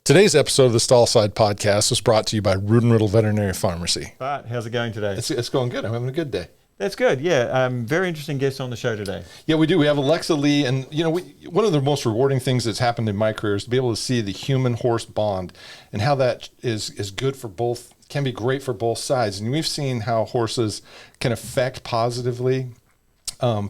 Today's episode of the Stallside Podcast was brought to you by Rood Riddle Veterinary Pharmacy. Bart, how's it going today? It's going good. I'm having a good day. That's good, yeah. Very interesting guest on the show today. Yeah, we do. We have Alexa Lee, and one of the most rewarding things that's happened in my career is to be able to see the human-horse bond and how that is good for both, can be great for both sides. And we've seen how horses can affect positively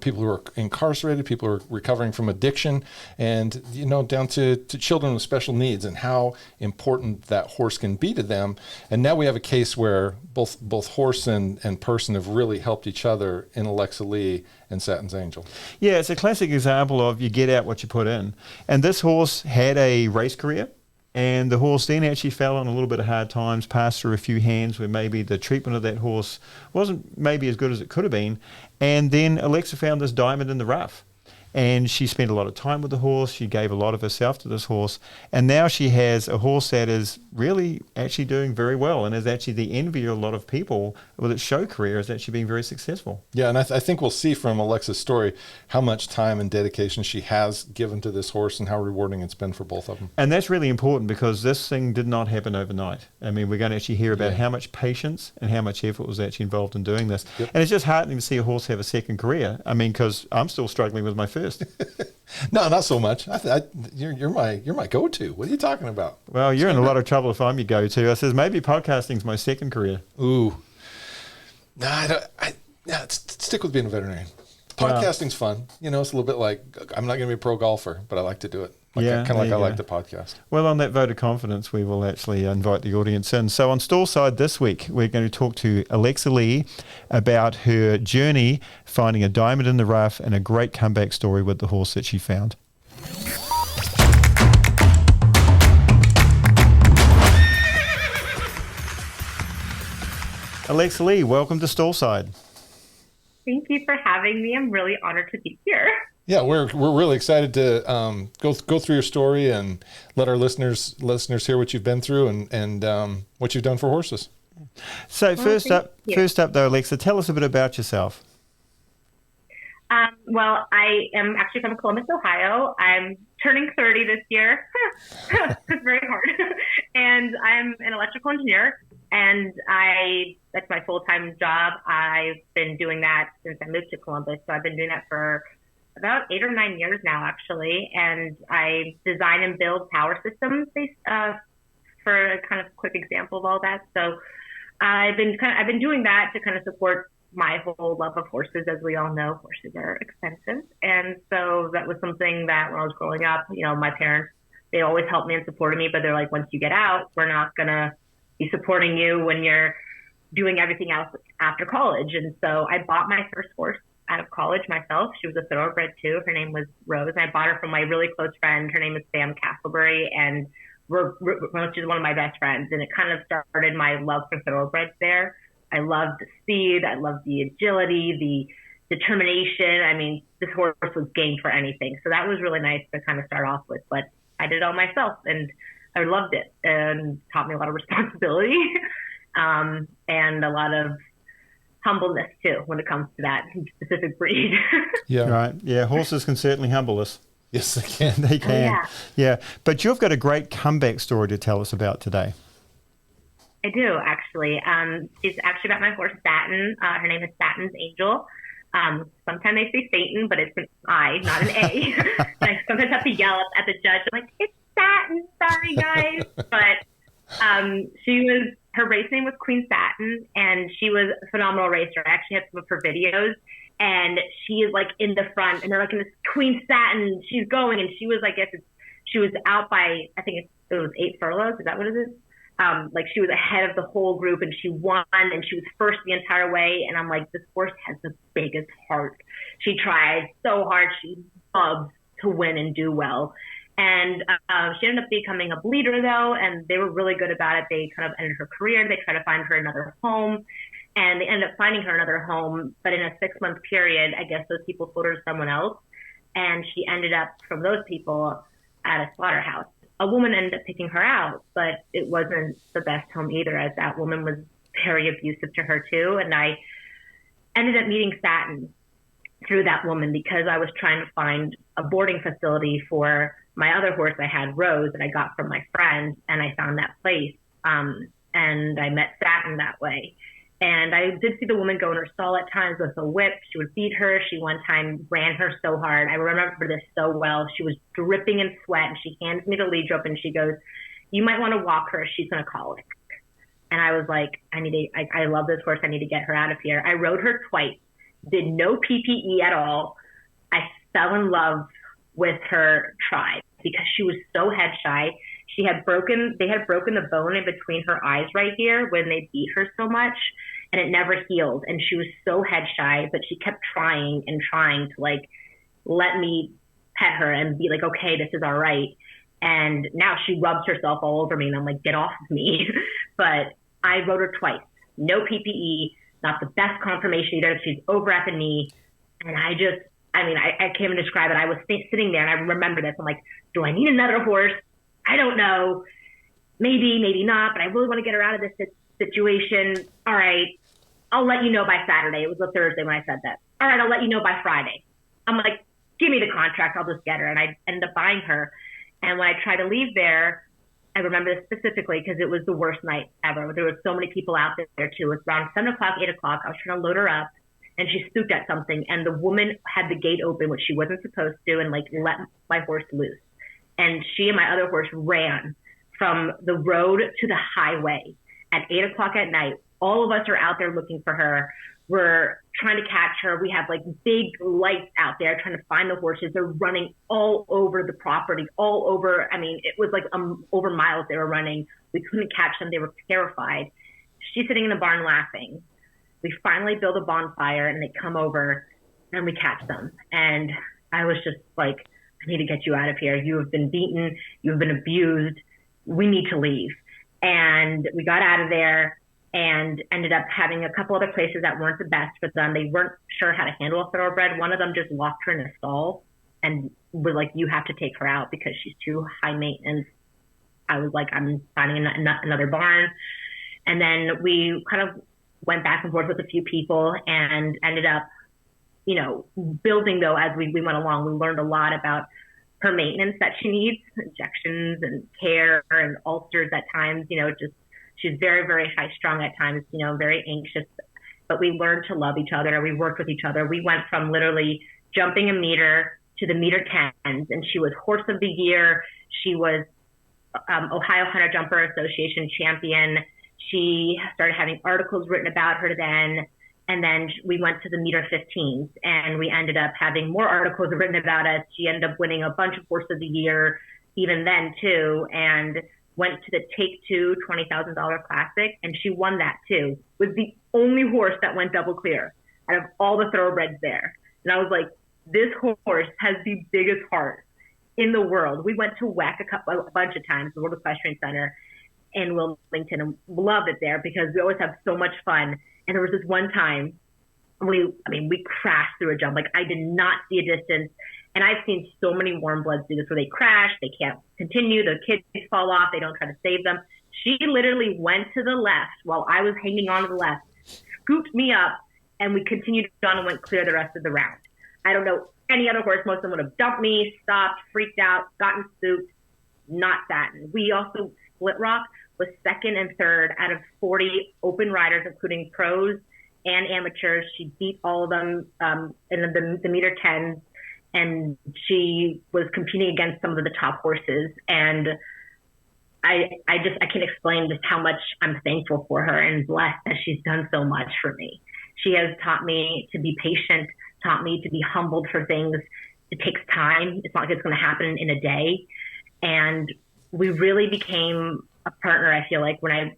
people who are incarcerated, people who are recovering from addiction, and down to children with special needs, and how important that horse can be to them. And now we have a case where both horse and person have really helped each other in Alexa Lee and Satins Angel. Yeah, it's a classic example of you get out what you put in. And this horse had a race career, and the horse then actually fell on a little bit of hard times, passed through a few hands where maybe the treatment of that horse wasn't maybe as good as it could have been. And then Alexa found this diamond in the rough. And she spent a lot of time with the horse. She gave a lot of herself to this horse. And now she has a horse that is really actually doing very well and is actually the envy of a lot of people with its show career, is actually being very successful. Yeah, and I think we'll see from Alexa's story how much time and dedication she has given to this horse and how rewarding it's been for both of them. And that's really important because this thing did not happen overnight. I mean, we're going to actually hear about how much patience and how much effort was actually involved in doing this. Yep. And it's just heartening to see a horse have a second career. I mean, because I'm still struggling with my first. No, not so much. You're my go-to. What are you talking about? Well, you're in a lot of trouble if I'm your go-to. I says maybe podcasting's my second career. Ooh, no, stick with being a veterinarian. Podcasting's fun. It's a little bit like I'm not going to be a pro golfer, but I like to do it. I like the podcast. Well, on that vote of confidence, we will actually invite the audience in. So on Stallside this week, we're going to talk to Alexa Lee about her journey finding a diamond in the rough and a great comeback story with the horse that she found. Alexa Lee, welcome to Stallside. Thank you for having me. I'm really honored to be here. Yeah, we're really excited to go through your story and let our listeners hear what you've been through and what you've done for horses. So first up though, Alexa, tell us a bit about yourself. Well, I am actually from Columbus, Ohio. I'm turning 30 this year. It's very hard. And I'm an electrical engineer, and that's my full-time job. I've been doing that since I moved to Columbus. So I've been doing that for about 8 or 9 years now, actually. And I design and build power systems for a kind of quick example of all that. So I've been doing that to kind of support my whole love of horses. As we all know, horses are expensive. And so that was something that when I was growing up, my parents, they always helped me and supported me, but they're like, once you get out, we're not going to be supporting you when you're doing everything else after college. And so I bought my first horse out of college myself. She was a thoroughbred too. Her name was Rose. I bought her from my really close friend. Her name is Sam Castleberry, and she's one of my best friends. And it kind of started my love for thoroughbreds there. I loved the speed. I loved the agility, the determination. I mean, this horse was game for anything. So that was really nice to kind of start off with. But I did it all myself, and I loved it, and taught me a lot of responsibility and a lot of humbleness too when it comes to that specific breed. Yeah, right. Yeah, horses can certainly humble us. Yes, they can. They can. Oh, yeah. But you've got a great comeback story to tell us about today. I do, actually. She's actually about my horse, Satin. Her name is Satins Angel. Sometimes they say Satan, but it's an I, not an A. I sometimes have to yell at the judge. I'm like, it's Satin. Sorry, guys. But her race name was Queen Satin, and she was a phenomenal racer. I actually had some of her videos, and she is like in the front, and they're like in this Queen Satin. She's going, and she was, she was out by, I think it was 8 furlongs. Is that what it is? She was ahead of the whole group, and she won, and she was first the entire way. And I'm like, this horse has the biggest heart. She tries so hard. She loves to win and do well. And she ended up becoming a bleeder, though, and they were really good about it. They kind of ended her career. They tried to find her another home, and they ended up finding her another home. But in a 6-month period, I guess those people sold her to someone else, and she ended up, from those people, at a slaughterhouse. A woman ended up picking her out, but it wasn't the best home either, as that woman was very abusive to her too. And I ended up meeting Satin through that woman because I was trying to find a boarding facility for my other horse I had, Rose, that I got from my friend, and I found that place. And I met Satin that way. And I did see the woman go in her stall at times with a whip. She would beat her. She one time ran her so hard. I remember this so well. She was dripping in sweat, and she hands me the lead rope, and she goes, "You might want to walk her. She's going to colic." And I was like, I love this horse. I need to get her out of here. I rode her twice, did no PPE at all. I fell in love with her tribe because she was so head shy. They had broken the bone in between her eyes right here when they beat her so much, and it never healed. And she was so head shy, but she kept trying and trying to like let me pet her and be like, okay, this is all right. And now she rubs herself all over me, and I'm like, get off of me. But I rode her twice, no PPE, not the best conformation either. She's over at the knee. And I can't even describe it. I was sitting there, and I remember this. I'm like, do I need another horse? I don't know. Maybe, maybe not, but I really want to get her out of this situation. All right, I'll let you know by Saturday. It was a Thursday when I said that. All right, I'll let you know by Friday. I'm like, give me the contract. I'll just get her. And I ended up buying her. And when I tried to leave there, I remember this specifically because it was the worst night ever. There were so many people out there too. It was around 7 o'clock, 8 o'clock. I was trying to load her up, and she spooked at something. And the woman had the gate open, which she wasn't supposed to, and like let my horse loose. And she and my other horse ran from the road to the highway at 8 o'clock at night. All of us are out there looking for her. We're trying to catch her. We have like big lights out there trying to find the horses. They're running all over the property, all over. I mean, it was like over miles they were running. We couldn't catch them. They were terrified. She's sitting in the barn laughing. We finally build a bonfire, and they come over, and we catch them. And I was just like, I need to get you out of here. You have been beaten. You've been abused. We need to leave. And we got out of there and ended up having a couple other places that weren't the best for them. They weren't sure how to handle a thoroughbred. One of them just locked her in a stall and was like, you have to take her out because she's too high maintenance. I was like, I'm finding another barn. And then we kind of went back and forth with a few people and ended up, building though, as we went along. We learned a lot about her maintenance that she needs, injections and care and ulcers at times, she's very, very high strung at times, very anxious, but we learned to love each other. We worked with each other. We went from literally jumping a meter to the meter 10s, and she was horse of the year. She was Ohio Hunter Jumper Association champion. She started having articles written about her then. And then we went to the meter 15s, and we ended up having more articles written about us. She ended up winning a bunch of horse of the year even then too, and went to the Take Two $20,000 Classic, and she won that too. Was the only horse that went double clear out of all the thoroughbreds there. And I was like, this horse has the biggest heart in the world. We went to WEC a bunch of times, the World Equestrian Center in Wilmington, and loved it there because we always have so much fun. And there was this one time we crashed through a jump. Like, I did not see a distance. And I've seen so many warm bloods do this where they crash, they can't continue, the kids fall off, they don't try to save them. She literally went to the left while I was hanging on to the left, scooped me up, and we continued on and went clear the rest of the round. I don't know any other horse. Most of them would have dumped me, stopped, freaked out, gotten spooked. Not Satin. We also Split Rock was second and third out of 40 open riders, including pros and amateurs. She beat all of them in the meter 10s, and she was competing against some of the top horses. And I can't explain just how much I'm thankful for her and blessed that she's done so much for me. She has taught me to be patient, taught me to be humbled for things. It takes time. It's not like it's going to happen in a day. And we really became a partner, I feel like, when I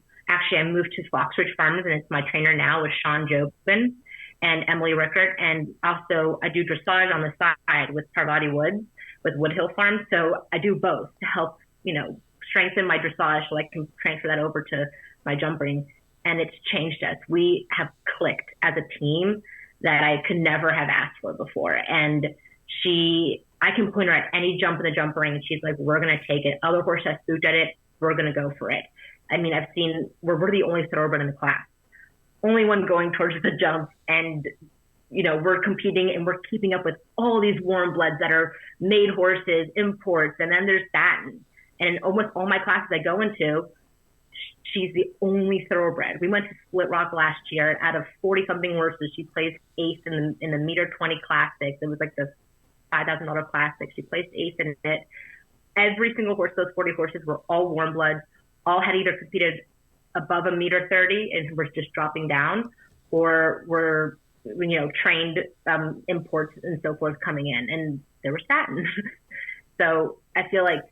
moved to Foxridge Farms, and it's my trainer now with Sean Jobin and Emily Rickert. And also I do dressage on the side with Parvati Woods with Woodhill Farms. So I do both to help, strengthen my dressage so I can transfer that over to my jumping. And it's changed us. We have clicked as a team that I could never have asked for before. And I can point her at any jump in the jump ring, and she's like, we're going to take it. Other horse has spooked at it. We're going to go for it. I mean, we're the only thoroughbred in the class, only one going towards the jump. And we're competing and we're keeping up with all these warm bloods that are made horses, imports, and then there's Satins. And in almost all my classes I go into, she's the only thoroughbred. We went to Split Rock last year, and out of 40-something horses, she placed eighth in the meter 20 classics. It was like the $5,000 classic. She placed eighth in it. Every single horse, those 40 horses were all warm bloods, all had either competed above a meter 30 and were just dropping down, or were trained imports and so forth coming in, and there were Satins. So I feel like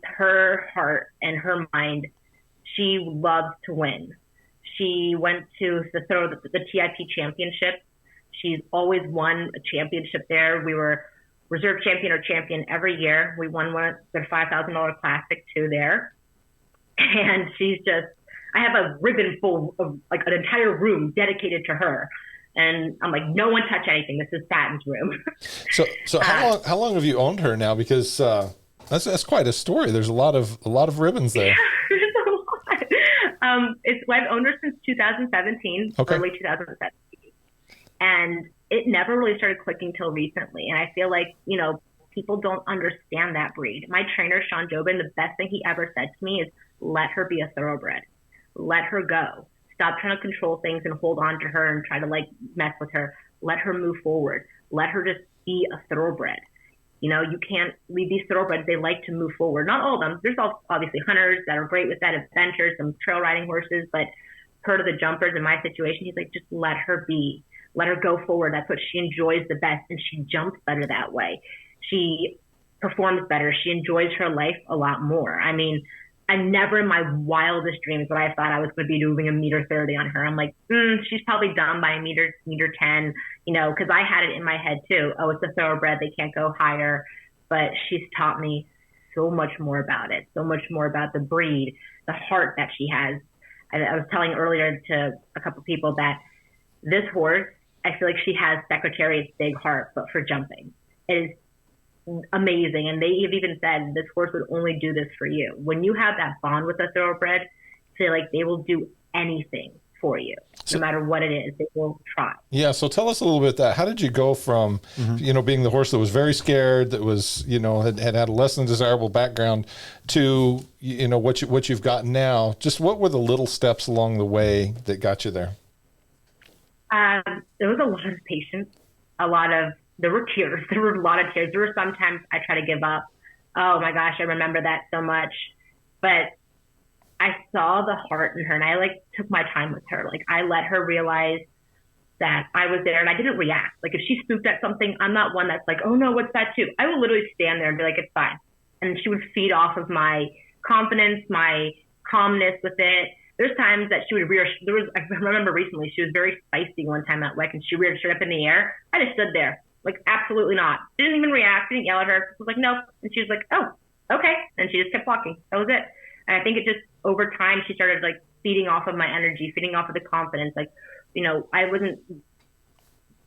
her heart and her mind, she loves to win. She went to the TIP championship. She's always won a championship there. We were reserve champion or champion every year. We won the $5,000 classic too there. And I have a ribbon full of like an entire room dedicated to her. And I'm like, no one touch anything. This is Satin's room. So how long have you owned her now? Because that's quite a story. There's a lot of ribbons there. There's a lot. I've owned her since 2017, early 2017, and it never really started clicking till recently. And I feel like people don't understand that breed. My trainer Sean Jobin, the best thing he ever said to me is, let her be a thoroughbred. Let her go. Stop trying to control things and hold on to her and try to mess with her. Let her move forward. Let her just be a thoroughbred. You can't leave these thoroughbreds. They like to move forward. Not all of them. There's obviously hunters that are great with that, adventures, some trail riding horses, but her to the jumpers in my situation, he's like, just let her be. Let her go forward. That's what she enjoys the best, and she jumps better that way. She performs better. She enjoys her life a lot more. I mean, I never in my wildest dreams would I thought I was going to be doing a meter 30 on her. I'm like, she's probably done by a meter 10, because I had it in my head too. Oh, it's a thoroughbred. They can't go higher. But she's taught me so much more about it, so much more about the breed, the heart that she has. I was telling earlier to a couple people that this horse, I feel like she has Secretariat's big heart, but for jumping. It is amazing. And they have even said this horse would only do this for you. When you have that bond with a thoroughbred, feel like they will do anything for you, no matter what it is. They will try. Yeah. So tell us a little bit how did you go from, being the horse that was very scared, that was, had a less than desirable background, to, what you've got now? Just what were the little steps along the way that got you there? There was a lot of patience, there were tears. There were a lot of tears. There were sometimes I try to give up. Oh my gosh, I remember that so much. But I saw the heart in her, and I took my time with her. I let her realize that I was there, and I didn't react. If she spooked at something, I'm not one that's like, oh no, what's that too? I will literally stand there and be like, it's fine. And she would feed off of my confidence, my calmness with it. There's times that she would rear. I remember recently, she was very spicy one time at WEC, and she reared straight up in the air. I just stood there. Absolutely not. Didn't even react, didn't yell at her. I was like, no. And she was like, oh, okay. And she just kept walking. That was it. And I think it just, over time, she started feeding off of my energy, feeding off of the confidence. I wasn't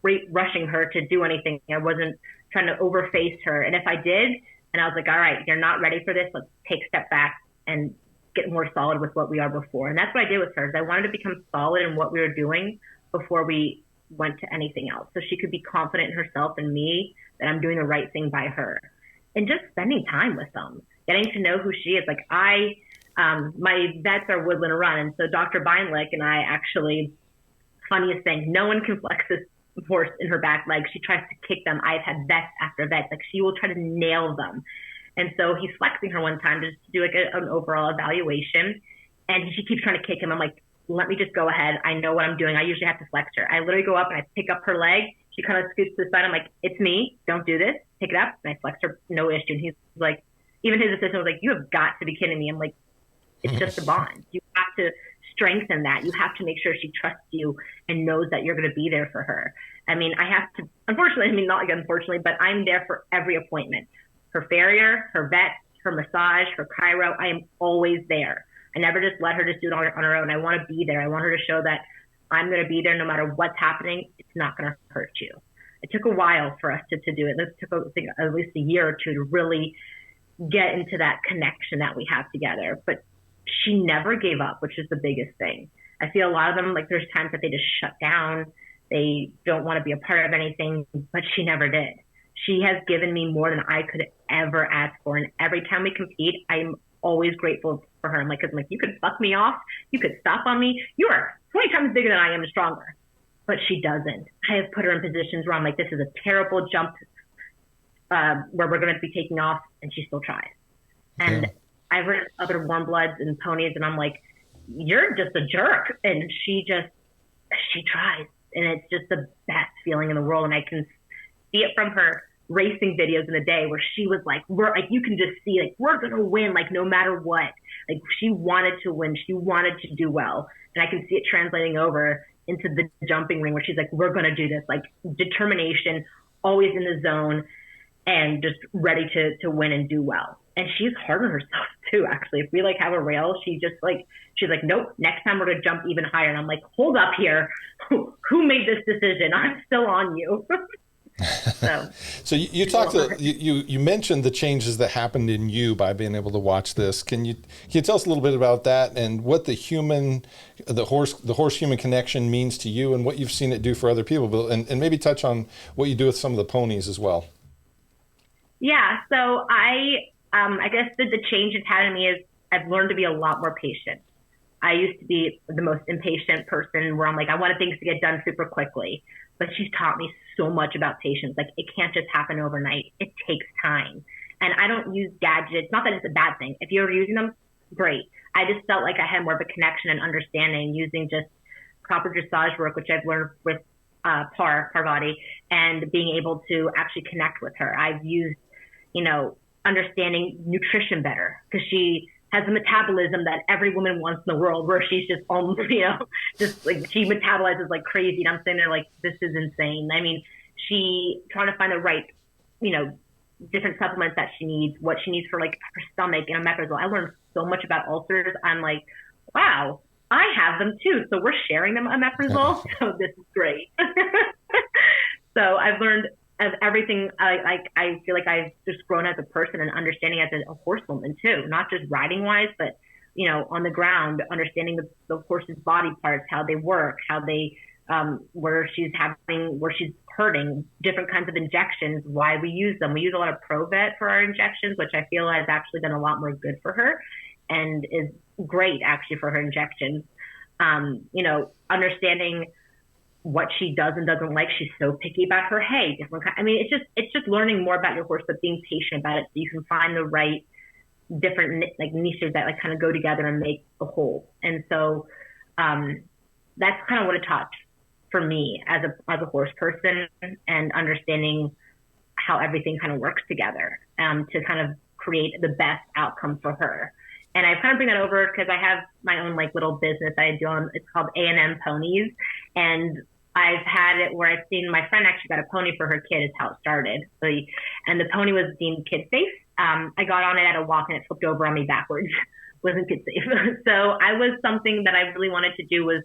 rushing her to do anything. I wasn't trying to overface her. And if I did, and I was like, all right, you're not ready for this, let's take a step back and get more solid with what we are before. And that's what I did with her, is I wanted to become solid in what we were doing before we went to anything else, so she could be confident in herself and me, that I'm doing the right thing by her, and just spending time with them, getting to know who she is. My vets are Woodland Run, and so Dr. Beinlich and I actually, funniest thing, no one can flex this horse in her back leg. She tries to kick them. I've had vets after vets, she will try to nail them. And so he's flexing her one time just to do an overall evaluation, and she keeps trying to kick him. I'm like, let me just go ahead. I know what I'm doing. I usually have to flex her. I literally go up and I pick up her leg. She kind of scoots to the side. I'm like, it's me. Don't do this. Pick it up. And I flex her. No issue. And he's like, even his assistant was like, you have got to be kidding me. I'm like, it's just a bond. You have to strengthen that. You have to make sure she trusts you and knows that you're going to be there for her. I mean, I have to, unfortunately, but I'm there for every appointment. Her farrier, her vet, her massage, her chiro, I am always there. I never just let her just do it on her own. I want to be there. I want her to show that I'm going to be there no matter what's happening. It's not going to hurt you. It took a while for us to do it. This took, I think, at least a year or two to really get into that connection that we have together. But she never gave up, which is the biggest thing. I feel a lot of them, there's times that they just shut down. They don't want to be a part of anything, but she never did. She has given me more than I could ever ask for. And every time we compete, I'm always grateful for her. I'm like, you could fuck me off. You could stop on me. You are 20 times bigger than I am and stronger. But she doesn't. I have put her in positions where I'm like, this is a terrible jump where we're going to be taking off, and she still tries. And I've ridden other warm bloods and ponies, and I'm like, you're just a jerk. And she tries. And it's just the best feeling in the world. And I can see it from her racing videos in the day where she was like, you can just see, like, we're going to win, like, no matter what. Like, she wanted to win. She wanted to do well. And I can see it translating over into the jumping ring where she's like, we're going to do this. Like, determination, always in the zone, and just ready to win and do well. And she's hard on herself too, actually. If we like have a rail, she's like, nope, next time we're going to jump even higher. And I'm like, hold up here. Who made this decision? I'm still on you. So you talked you mentioned the changes that happened in you by being able to watch this. Can you tell us a little bit about that and what the horse human connection means to you and what you've seen it do for other people, and maybe touch on what you do with some of the ponies as well? Yeah. So I guess the change it's had in me is I've learned to be a lot more patient. I used to be the most impatient person where I'm like, I wanted things to get done super quickly. But she's taught me so much about patience. Like, it can't just happen overnight. It takes time. And I don't use gadgets. Not that it's a bad thing. If you're using them, great. I just felt like I had more of a connection and understanding using just proper dressage work, which I've learned with Parvati, and being able to actually connect with her. I've used, understanding nutrition better because she has a metabolism that every woman wants in the world, where she's just almost, just like, she metabolizes like crazy. And I'm sitting there like, this is insane. I mean, she trying to find the right, different supplements that she needs, what she needs for like her stomach and omeprazole. I learned so much about ulcers. I'm like, wow, I have them too. So we're sharing them omeprazole. So this is great. So I've learned of everything. I feel like I've just grown as a person and understanding as a horsewoman too, not just riding wise, but on the ground, understanding the horse's body parts, how they work, how they where she's hurting, different kinds of injections, why we use them. We use a lot of Provet for our injections, which I feel has actually done a lot more good for her and is great actually for her injections. Understanding what she does and doesn't like. She's so picky about her hay. It's just learning more about your horse, but being patient about it so you can find the right different like niches that like kind of go together and make a whole. And so that's kind of what it taught for me as a horse person, and understanding how everything kind of works together to kind of create the best outcome for her. And I kind of bring that over because I have my own like little business I do on, it's called A&M Ponies. And I've had it where I've seen my friend actually got a pony for her kid is how it started. And the pony was deemed kid safe. I got on it at a walk and it flipped over on me backwards. Wasn't kid safe. So I was something that I really wanted to do was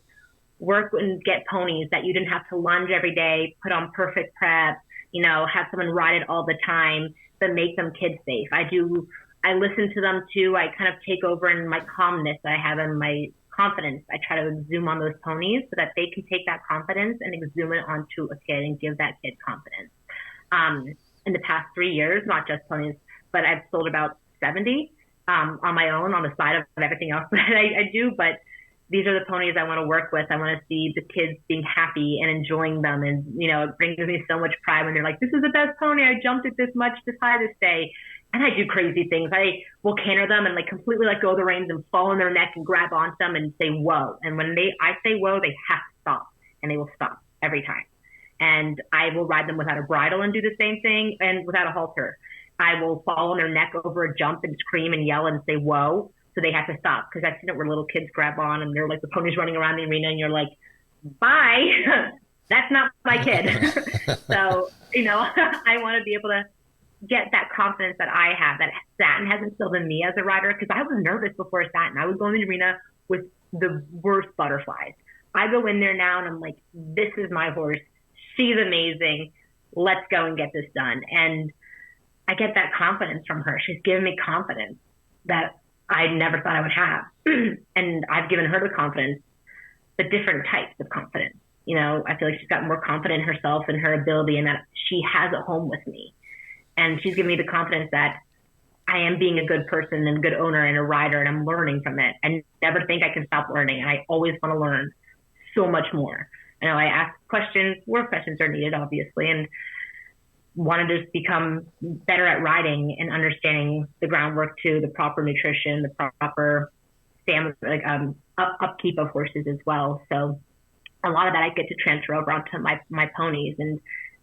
work and get ponies that you didn't have to lunge every day, put on perfect prep, have someone ride it all the time, but make them kid safe. I listen to them too. I kind of take over in my calmness I have in my confidence. I try to exhume on those ponies so that they can take that confidence and exhume it onto a kid and give that kid confidence. In the past 3 years, not just ponies, but I've sold about 70 on my own on the side of everything else that I do. But these are the ponies I want to work with. I want to see the kids being happy and enjoying them. And, it brings me so much pride when they're like, this is the best pony. I jumped it this much, this high this day. And I do crazy things. I will canter them and like completely let go of the reins and fall on their neck and grab onto them and say, whoa. And when I say whoa, they have to stop, and they will stop every time. And I will ride them without a bridle and do the same thing, and without a halter. I will fall on their neck over a jump and scream and yell and say, whoa. So they have to stop, because I've seen it where little kids grab on and they're like the ponies running around the arena and you're like, bye, that's not my kid. So, I want to be able to get that confidence that I have, that Satin has instilled in me as a rider, because I was nervous before Satin. I would go in the arena with the worst butterflies. I go in there now and I'm like, this is my horse. She's amazing. Let's go and get this done. And I get that confidence from her. She's given me confidence that I never thought I would have. And I've given her the confidence, the different types of confidence. I feel like she's gotten more confident in herself and her ability, and that she has a home with me. And she's given me the confidence that I am being a good person and a good owner and a rider, and I'm learning from it. I never think I can stop learning, and I always want to learn so much more. I ask questions where questions are needed, obviously, and want to just become better at riding and understanding the groundwork too, the proper nutrition, the proper stamina, upkeep of horses as well. So a lot of that I get to transfer over onto my ponies, and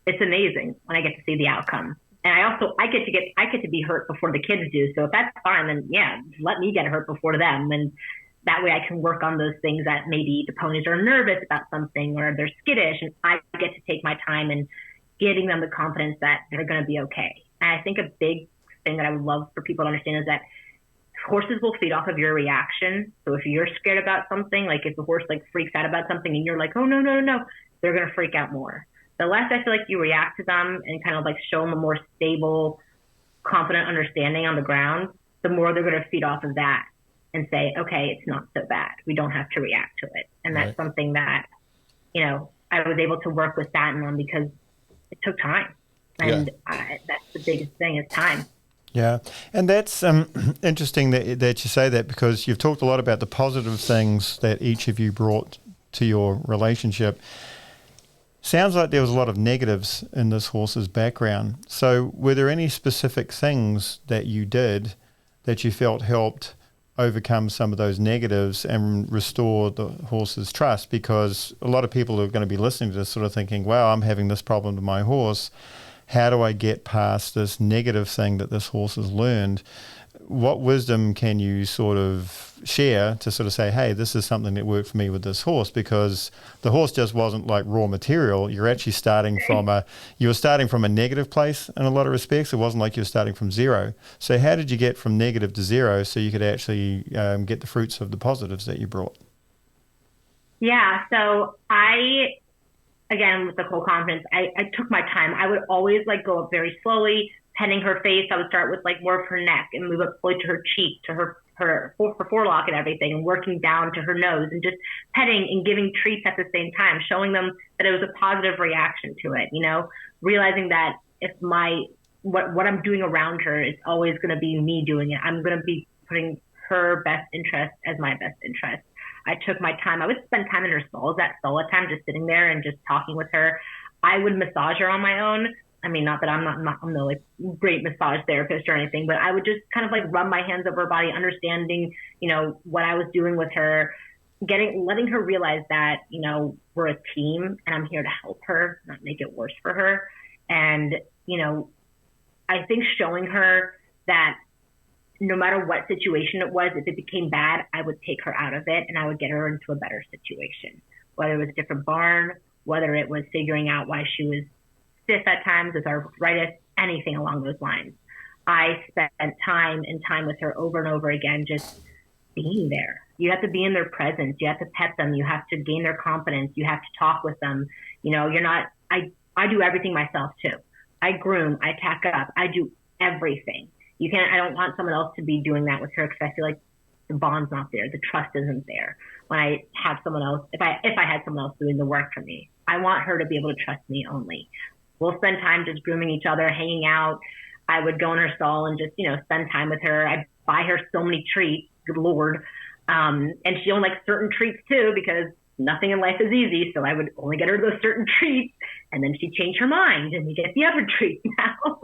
it's amazing when I get to see the outcome. And I get to be hurt before the kids do. So if that's fine, then yeah, let me get hurt before them. And that way I can work on those things that maybe the ponies are nervous about something or they're skittish, and I get to take my time and getting them the confidence that they're going to be okay. And I think a big thing that I would love for people to understand is that horses will feed off of your reaction. So if you're scared about something, like if the horse freaks out about something and you're like, oh, no, they're going to freak out more. The less I feel like you react to them and kind of show them a more stable, confident understanding on the ground, the more they're going to feed off of that and say, okay, it's not so bad. We don't have to react to it. And that's something that, I was able to work with Satin on because it took time. And that's the biggest thing is time. Yeah, and that's interesting that you say that, because you've talked a lot about the positive things that each of you brought to your relationship. Sounds like there was a lot of negatives in this horse's background. So were there any specific things that you did that you felt helped overcome some of those negatives and restore the horse's trust? Because a lot of people are going to be listening to this sort of thinking, wow, I'm having this problem to my horse. How do I get past this negative thing that this horse has learned? What wisdom can you sort of share to sort of say, hey, this is something that worked for me with this horse? Because the horse just wasn't like raw material. You're actually starting from a negative place in a lot of respects. It wasn't like you were starting from zero. So how did you get from negative to zero so you could actually get the fruits of the positives that you brought? Yeah, so again, with the whole confidence, I took my time. I would always go up very slowly, petting her face. I would start with more of her neck and move up slowly to her cheek, to her forelock and everything, and working down to her nose and just petting and giving treats at the same time, showing them that it was a positive reaction to it, realizing that if what I'm doing around her is always going to be me doing it. I'm going to be putting her best interest as my best interest. I took my time. I would spend time in her stalls at time, just sitting there and just talking with her. I would massage her on my own. I mean, not that I'm no great massage therapist or anything, but I would just kind of rub my hands over her body, understanding, what I was doing with her, letting her realize that, we're a team and I'm here to help her, not make it worse for her. And, I think showing her that no matter what situation it was, if it became bad, I would take her out of it and I would get her into a better situation, whether it was a different barn, whether it was figuring out why she was stiff at times with arthritis, anything along those lines. I spent time with her over and over again, just being there. You have to be in their presence. You have to pet them. You have to gain their confidence. You have to talk with them. I do everything myself too. I groom, I tack up, I do everything. I don't want someone else to be doing that with her, because I feel like the bond's not there. The trust isn't there. When I have someone else, if I had someone else doing the work for me, I want her to be able to trust me only. We'll spend time just grooming each other, hanging out. I would go in her stall and just, spend time with her. I'd buy her so many treats, good Lord. And she only likes certain treats too, because nothing in life is easy. So I would only get her those certain treats, and then she'd change her mind and we get the other treats now.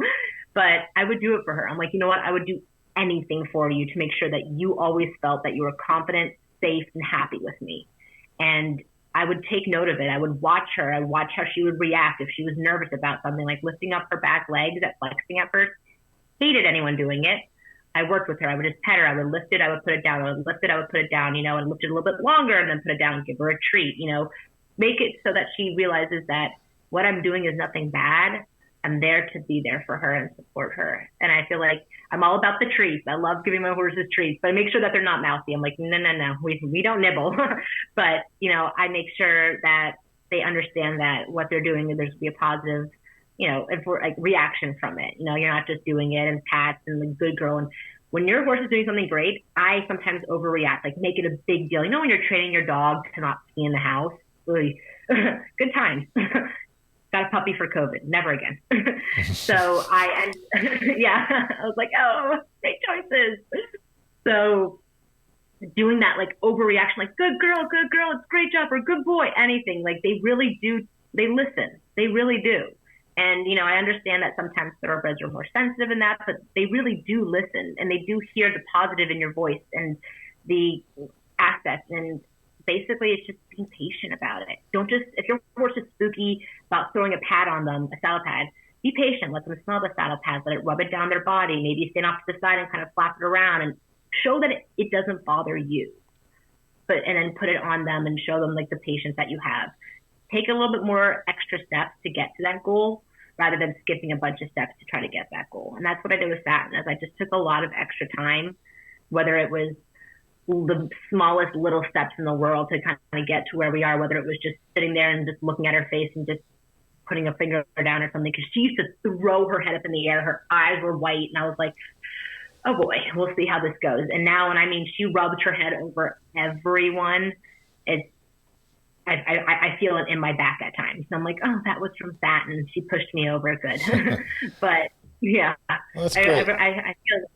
But I would do it for her. I'm like, you know what? I would do anything for you to make sure that you always felt that you were confident, safe, and happy with me. And I would take note of it. I would watch her. I would watch how she would react if she was nervous about something, like lifting up her back legs at flexing at first. Hated anyone doing it. I worked with her. I would just pet her. I would lift it. I would put it down. I would lift it. I would put it down, and lift it a little bit longer and then put it down and give her a treat, make it so that she realizes that what I'm doing is nothing bad. I'm there to be there for her and support her. And I feel like I'm all about the treats. I love giving my horses treats, but I make sure that they're not mouthy. I'm like, no, we don't nibble. But, I make sure that they understand that what they're doing, there's to be a positive, reaction from it. You're not just doing it and pats and the good girl. And when your horse is doing something great, I sometimes overreact, make it a big deal. When you're training your dog to not pee in the house, really, Good times. Got a puppy for COVID. Never again. So I was like, oh, great choices. So doing that like overreaction, like good girl, it's a great job, or good boy, anything, like they really do, they listen. They really do. And, I understand that sometimes thoroughbreds are more sensitive in that, but they really do listen, and they do hear the positive in your voice and the aspects. And basically it's just being patient about it. Don't just, if your horse is spooky about throwing a pad on them, a saddle pad, be patient. Let them smell the saddle pad, let it rub it down their body, maybe stand off to the side and kind of flap it around and show that it doesn't bother you. And then put it on them and show them like the patience that you have. Take a little bit more extra steps to get to that goal rather than skipping a bunch of steps to try to get that goal. And that's what I did with Satin, is I just took a lot of extra time, whether it was the smallest little steps in the world to kind of get to where we are, whether it was just sitting there and just looking at her face and just putting a finger down or something, because she used to throw her head up in the air. Her eyes were white, and I was like, oh boy, we'll see how this goes. And now, she rubs her head over everyone. I feel it in my back at times. And I'm like, oh, that was from Satin. She pushed me over good. But yeah, well, that's great. I feel it.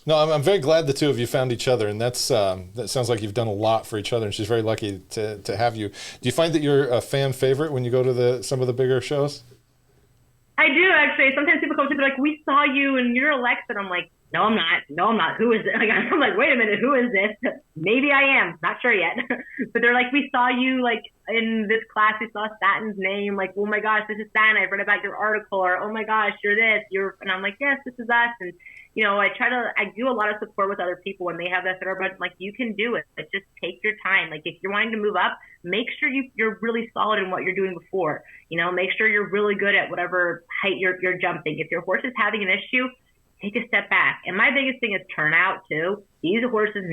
No, I'm very glad the two of you found each other, and that sounds like you've done a lot for each other, and she's very lucky to have you. Do you find that you're a fan favorite when you go to some of the bigger shows? I do, actually. Sometimes people come to me like, we saw you and you're Alexa. And I'm like, no, I'm not. Who is it? I'm like, wait a minute, who is this? Maybe I am. Not sure yet. But they're like, we saw you like in this class. We saw Satin's name. Like, oh my gosh, this is Satin. I've read about your article. Or, oh my gosh, you're this. And I'm like, yes, this is us. And, I do a lot of support with other people when they have that thoroughbred. Like, you can do it, but just take your time. Like, if you're wanting to move up, make sure you're really solid in what you're doing before. Make sure you're really good at whatever height you're jumping. If your horse is having an issue, take a step back. And my biggest thing is turnout too. These horses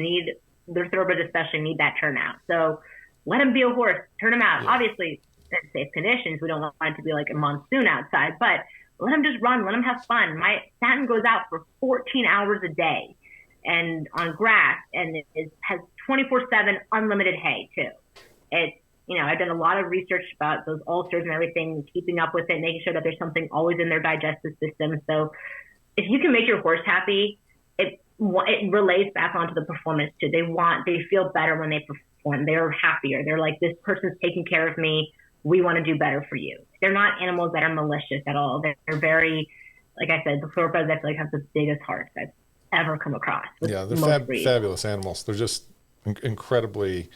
their thoroughbreds especially need that turnout. So let them be a horse, turn them out. Yeah. Obviously, in safe conditions. We don't want it to be like a monsoon outside, but let them just run, let them have fun. My Satin goes out for 14 hours a day and on grass, and it has 24/7 unlimited hay too. It's, I've done a lot of research about those ulcers and everything, keeping up with it, making sure that there's something always in their digestive system. So if you can make your horse happy, it relays back onto the performance too. They feel better when they perform. They're happier. They're like, this person's taking care of me. We want to do better for you. They're not animals that are malicious at all. They're very, like I said, the thoroughbreds I feel like have the biggest hearts I've ever come across. Yeah, they're fabulous animals. They're just incredibly,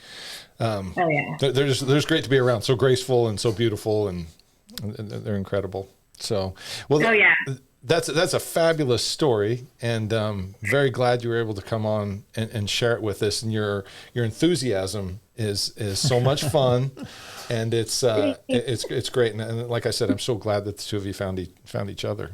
they're just great to be around. So graceful and so beautiful, and they're incredible. So, well, that's a fabulous story, and very glad you were able to come on and share it with us. And your enthusiasm is so much fun, and it's great. And like I said, I'm so glad that the two of you found each other.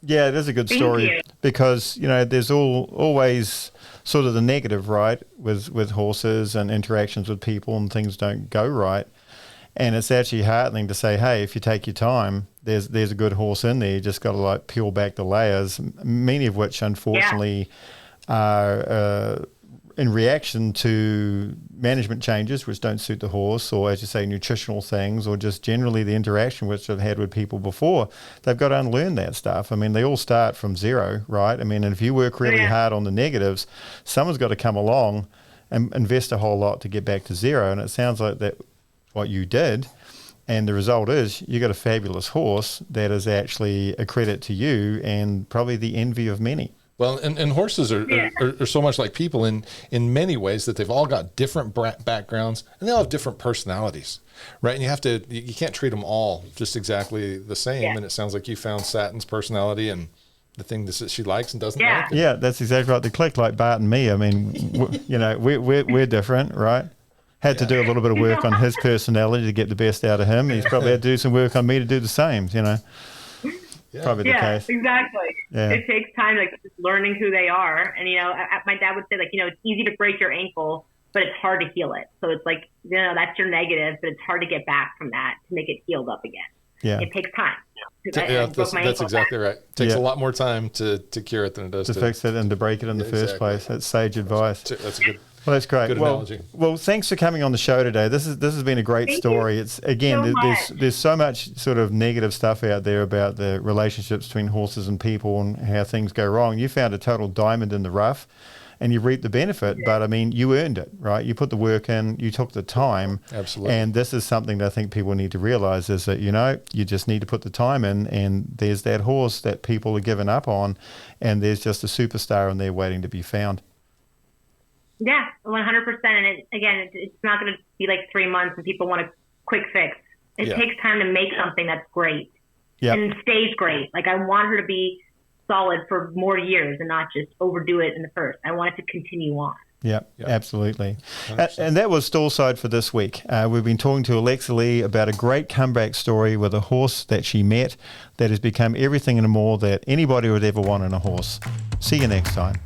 Yeah, it is a good story because there's always sort of the negative, right, with horses and interactions with people, and things don't go right. And it's actually heartening to say, hey, if you take your time, there's a good horse in there. You just got to like peel back the layers, many of which unfortunately are in reaction to management changes which don't suit the horse, or as you say, nutritional things, or just generally the interaction which I've had with people before. They've got to unlearn that stuff. They all start from zero, right? And if you work really hard on the negatives, someone's got to come along and invest a whole lot to get back to zero. And it sounds like that what you did, and the result is you got a fabulous horse that is actually a credit to you and probably the envy of many. Well, and horses are so much like people in many ways, that they've all got different backgrounds and they all have different personalities, right? And you can't treat them all just exactly the same. Yeah. And it sounds like you found Satin's personality and the thing that she likes and doesn't like. Yeah, that's exactly right. They click like Bart and me. We're different, right? Had to do a little bit of work on his personality to get the best out of him. He's probably had to do some work on me to do the same, Yeah. Probably the case. Exactly. Yeah. It takes time, like just learning who they are. And, my dad would say, like, it's easy to break your ankle, but it's hard to heal it. So it's like, that's your negative, but it's hard to get back from that to make it healed up again. Yeah. It takes time. That's exactly right. It takes a lot more time to cure it than it does to fix it and to break it in the first place. That's sage advice. That's a Well, that's great. Good analogy. Well, thanks for coming on the show today. This has been a great Thank story. you It's again, so there's so much sort of negative stuff out there about the relationships between horses and people and how things go wrong. You found a total diamond in the rough, and you reaped the benefit. But I mean, you earned it, right? You put the work in, you took the time. Absolutely. And this is something that I think people need to realize is that, you just need to put the time in, and there's that horse that people are giving up on, and there's just a superstar in there waiting to be found. Yeah, 100%. And it's not going to be like 3 months and people want a quick fix. It takes time to make something that's great and stays great. Like, I want her to be solid for more years and not just overdo it in the first. I want it to continue on. Yeah, absolutely. And that was Stallside for this week. We've been talking to Alexa Lee about a great comeback story with a horse that she met that has become everything and more that anybody would ever want in a horse. See you next time.